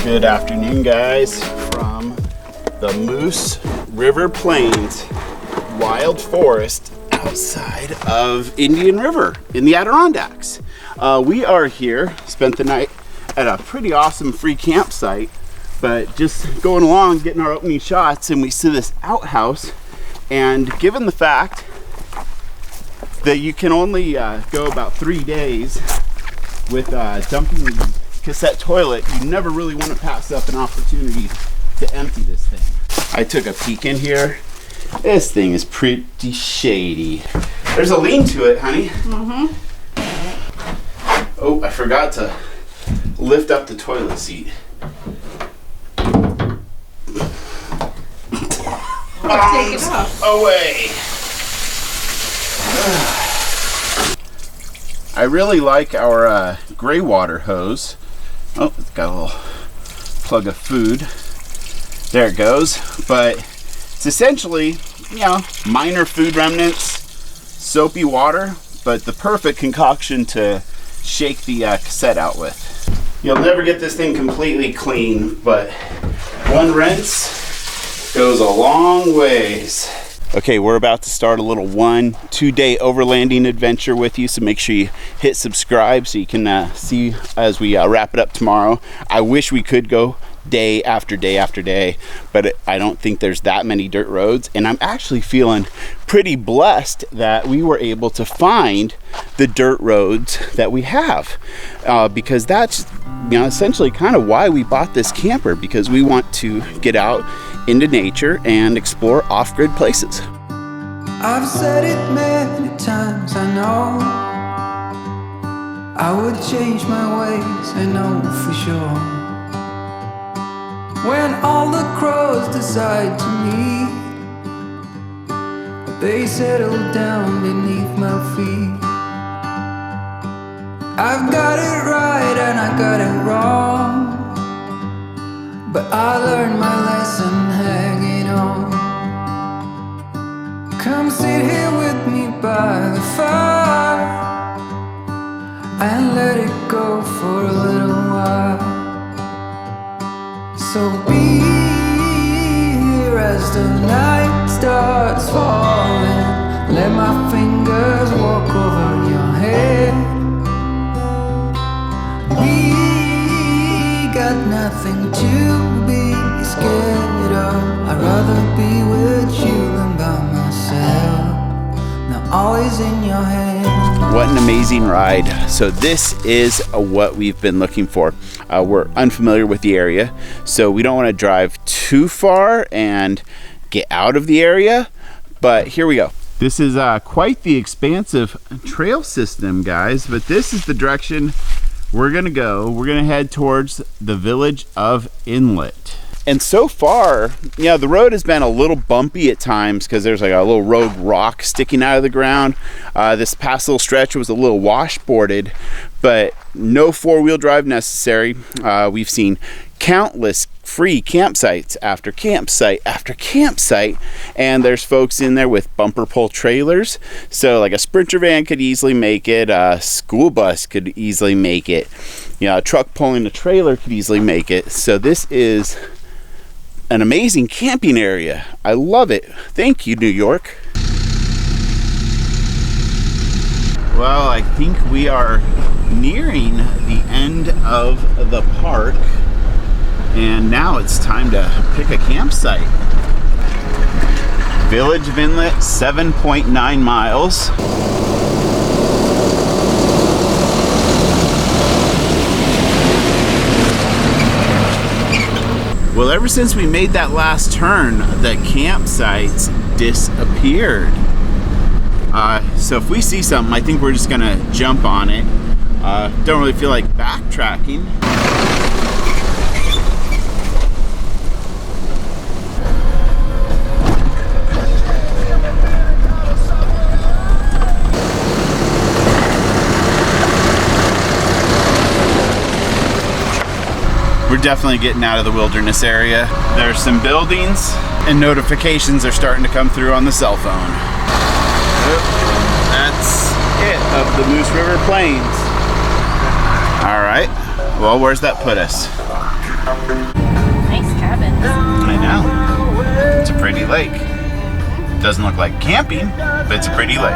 Good afternoon, guys, from the Moose River Plains Wild Forest outside of Indian River in the Adirondacks. We are here, spent the night at a pretty awesome free campsite, but just going along, getting our opening shots, and we see this outhouse. And given the fact that you can only go about 3 days with dumping the cassette toilet, you never really want to pass up an opportunity to empty this thing. I took a peek in here. This thing is pretty shady. There's a lean to it, honey. Mm-hmm. Oh, I forgot to lift up the toilet seat. Take it off. Away. I really like our gray water hose. Oh, it's got a little plug of food. There it goes. But it's essentially, you know, minor food remnants, soapy water, but the perfect concoction to shake the cassette out with. You'll never get this thing completely clean, but one rinse goes a long ways. Okay, we're about to start a little 1-2 day overlanding adventure with you, so make sure you hit subscribe so you can see as we wrap it up tomorrow. I wish we could go day after day after day, but I don't think there's that many dirt roads, and I'm actually feeling pretty blessed that we were able to find the dirt roads that we have, because that's, you know, essentially kind of why we bought this camper, because we want to get out into nature and explore off-grid places. I've said it many times, I know I would change my ways, I know for sure. When all the crows decide to meet, they settle down beneath my feet. I've got it right and I got it wrong, but I learned my lesson hanging on. Come sit here with me by the fire and let it go for a little while. So be here as the night starts falling. Let my fingers walk over your head. We got nothing to be scared of. I'd rather be with you than by myself. Now all is in your hands. What an amazing ride. So this is what we've been looking for. We're unfamiliar with the area, so we don't want to drive too far and get out of the area, but here we go. This is quite the expansive trail system, guys, but this is the direction we're gonna go. We're gonna head towards the village of Inlet. And so far, yeah, the road has been a little bumpy at times because there's like a little rogue rock sticking out of the ground. This past little stretch was a little washboarded, but no four-wheel drive necessary. We've seen countless free campsites after campsite after campsite, and there's folks in there with bumper pull trailers, so like a Sprinter van could easily make it, a school bus could easily make it, you know, a truck pulling a trailer could easily make it. So this is an amazing camping area. I love it. Thank you, New York. Well, I think we are nearing the end of the park, and now it's time to pick a campsite. Village of Inlet, 7.9 miles. Well, ever since we made that last turn, the campsites disappeared. So if we see something, I think we're just gonna jump on it. Don't really feel like backtracking. We're definitely getting out of the wilderness area. There's some buildings and notifications are starting to come through on the cell phone. That's it of the Moose River Plains. All right, well, where's that put us? Nice cabins. I know. It's a pretty lake. Doesn't look like camping, but it's a pretty lake.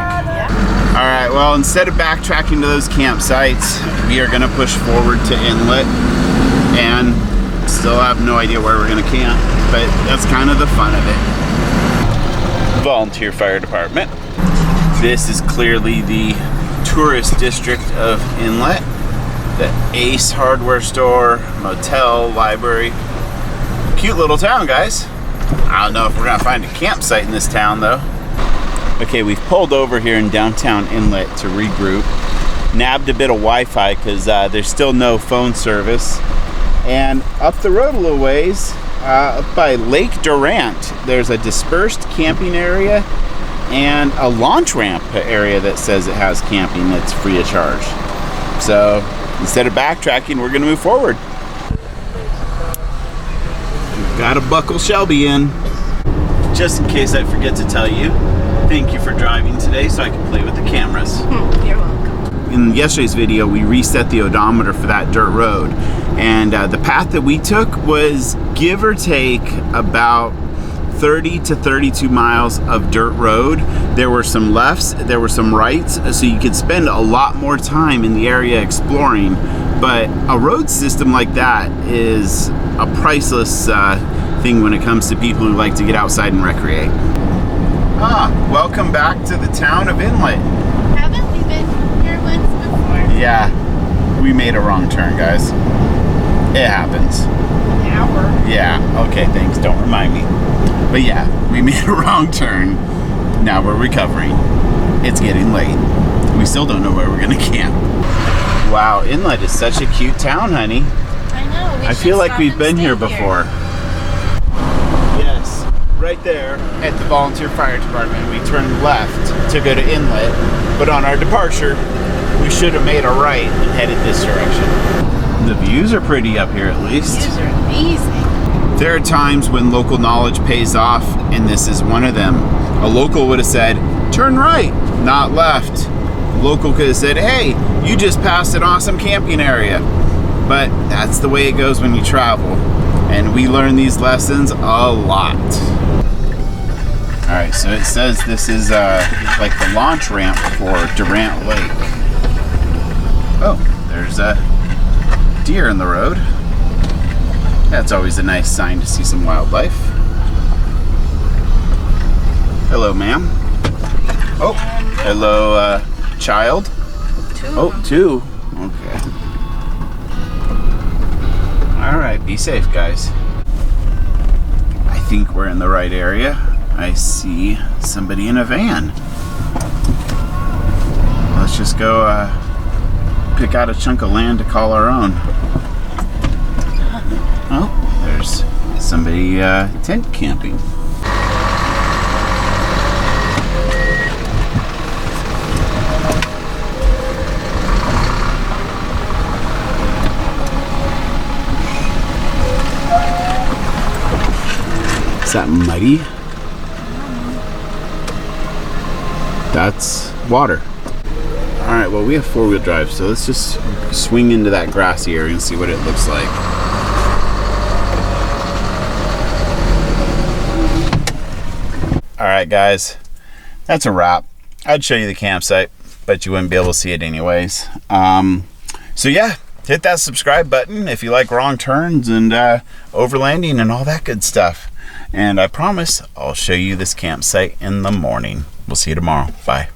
All right, well, instead of backtracking to those campsites, we are gonna push forward to Inlet and still have no idea where we're gonna camp, but that's kind of the fun of it. Volunteer Fire Department. This is clearly the tourist district of Inlet. The Ace hardware store, motel, library. Cute little town, guys. I don't know if we're gonna find a campsite in this town though. Okay, we've pulled over here in downtown Inlet to regroup. Nabbed a bit of Wi-Fi because there's still no phone service. And up the road a little ways, up by Lake Durant, there's a dispersed camping area and a launch ramp area that says it has camping that's free of charge. So instead of backtracking, we're gonna move forward. We've got to buckle Shelby in. Just in case I forget to tell you, thank you for driving today so I can play with the cameras. You're welcome. In yesterday's video, we reset the odometer for that dirt road. And the path that we took was give or take about 30 to 32 miles of dirt road. There were some lefts, there were some rights, so you could spend a lot more time in the area exploring. But a road system like that is a priceless thing when it comes to people who like to get outside and recreate. Welcome back to the town of Inlet. Haven't we been here once before? Yeah, we made a wrong turn, guys. It happens. An hour. Yeah, okay, thanks, don't remind me. But yeah, we made a wrong turn. Now we're recovering. It's getting late. We still don't know where we're gonna camp. Wow, Inlet is such a cute town, honey. I know. I feel like we've been here before. Yes, right there at the Volunteer Fire Department, we turned left to go to Inlet, but on our departure, we should have made a right and headed this direction. The views are pretty up here at least. These are amazing. There are times when local knowledge pays off, and this is one of them. A local would have said, turn right, not left. A local could have said, hey, you just passed an awesome camping area. But that's the way it goes when you travel. And we learn these lessons a lot. All right, so it says this is like the launch ramp for Durant Lake. Oh, there's a deer in the road. That's always a nice sign to see some wildlife. Hello, ma'am. Oh, hello, child. Two. Okay. All right, be safe, guys. I think we're in the right area. I see somebody in a van. Let's just go pick out a chunk of land to call our own. Oh, there's somebody tent camping. Is that muddy? That's water. All right, well, we have four-wheel drive, so let's just swing into that grassy area and see what it looks like. All right, guys, that's a wrap. I'd show you the campsite, but you wouldn't be able to see it anyways. So yeah, hit that subscribe button if you like wrong turns and overlanding and all that good stuff. And I promise I'll show you this campsite in the morning. We'll see you tomorrow. Bye.